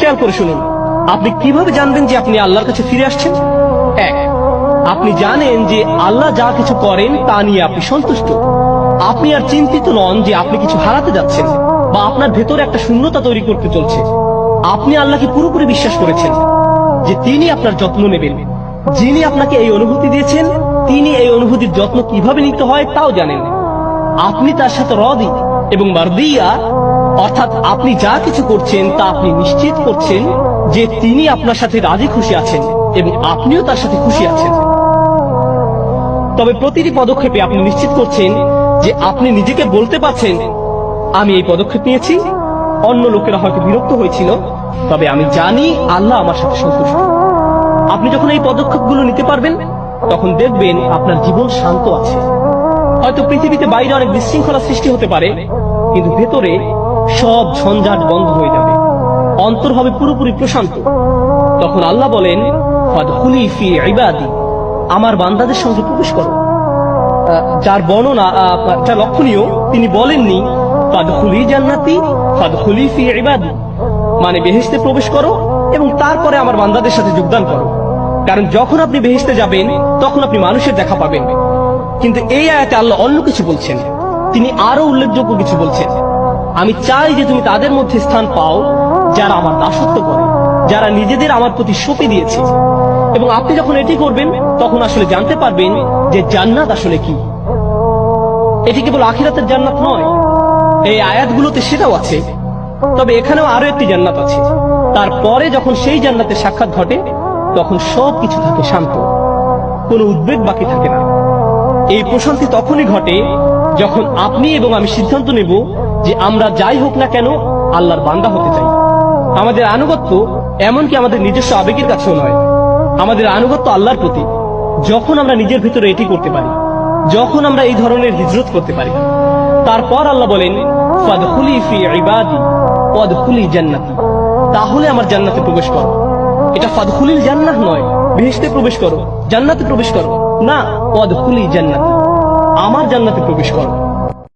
খেয়াল করে শুনুন, আপনি কিভাবে জানবেন যে আপনি আল্লাহর কাছে ফিরে আসছেন? এক, আপনি জানেন যে আল্লাহ যা কিছু করেন তা নিয়ে আপনি সন্তুষ্ট। আপনি আর চিন্তিত নন যে আপনি কিছু হারাতে যাচ্ছেন বা আপনার ভেতরে একটা শূন্যতা তৈরি করতে চলছে। আপনি আল্লাহকে পুরোপুরি বিশ্বাস করেছেন যে তিনি আপনার যত্ন নেবেন। যিনি আপনাকে এই অনুভূতি দিয়েছেন তিনি এই অনুভূতির যত্ন কিভাবে নিতে হয় তাও জানেন। আপনি তার সাথে রাদি এবং মারদিয়া, অর্থাৎ আপনি যা কিছু করছেন তা আপনি নিশ্চিত করছেন যে তিনি আপনার সাথে রাজি খুশি আছেন এবং আপনিও তার সাথে খুশি আছেন। তবে প্রতিটি পদক্ষেপে আপনি নিশ্চিত করছেন যে আপনি নিজেকে বলতে পারছেন, আমি এই পদক্ষেপ নিয়েছি, অন্য লোকেরা হয়তো বিরক্ত হয়েছিল, তবে আমি জানি আল্লাহ আমার সাথে সন্তুষ্ট। আপনি যখন এই পদক্ষেপগুলো নিতে পারবেন তখন দেখবেন আপনার জীবন শান্ত আছে। হয়তো পৃথিবীতে বাইরে অনেক বিশৃঙ্খলা সৃষ্টি হতে পারে, কিন্তু ভেতরে সব ঝঞ্ঝাট বন্ধ হয়ে যাবে, অন্তর হবে পুরোপুরি প্রশান্ত। তখন আল্লাহ বলেন, ফাদখুলি ফি ইবাদি, আমার বান্দাদের সঙ্গে প্রবেশ করো। যার বর্ণনা যা লক্ষণীয়, তিনি বলেননি ফাদখুলি জান্নাতি ফাদখুলি ফি ইবাদি, মানে বেহেশতে প্রবেশ করো এবং তারপরে আমার বান্দাদের সাথে যোগদান করো। কারণ যখন আপনি বেহেশতে যাবেন তখন আপনি মানুষের দেখা পাবেন। কিন্তু এই আয়াতে আল্লাহ অন্য কিছু বলছেন, তিনি আরো উল্লেখযোগ্য কিছু বলছেন। আমি চাই যে তুমি তাদের মধ্যে স্থান পাও যারা আমার দাসত্ব করে, যারা নিজেদের আমার প্রতি সঁপে দিয়েছে। এবং আপনি যখন এটি করবেন তখন আসলে জানতে পারবেন যে জান্নাত আসলে কি। এটি কেবল আখিরাতের জান্নাত নয়, এই আয়াতগুলোতে সেটাও আছে, তবে এখানেও আরো একটি জান্নাত আছে। তারপরে যখন সেই জান্নাতের সাক্ষাৎ ঘটে তখন সব কিছু থাকে শান্ত, কোনো উদ্বেগ বাকি থাকে না। এই প্রশান্তি তখনই ঘটে যখন আপনি এবং আমি সিদ্ধান্ত নেব যে আমরা যাই হোক না কেন আল্লাহর বান্দা হতে চাই। আমাদের আনুগত্য এমনকি আমাদের নিজস্ব আবেগের কাছেও নয়, আমাদের আনুগত্য আল্লাহর প্রতি। যখন আমরা নিজের ভিতরে এটি করতে পারি, যখন আমরা এই ধরনের হিজরত করতে পারি, তারপর আল্লাহ বলেন, ফাদখুলি ফি ইবাদি ওয়াদখুলি জান্নাতি, তাহলে আমার জান্নাতে প্রবেশ করো। এটা ফাদখুলিল জান্নাহ নয়, বেহেশতে প্রবেশ করো, জান্নাতে প্রবেশ করো, না, ওয়াদখুলি জান্নাতি, আমার জান্নাতে প্রবেশ করো।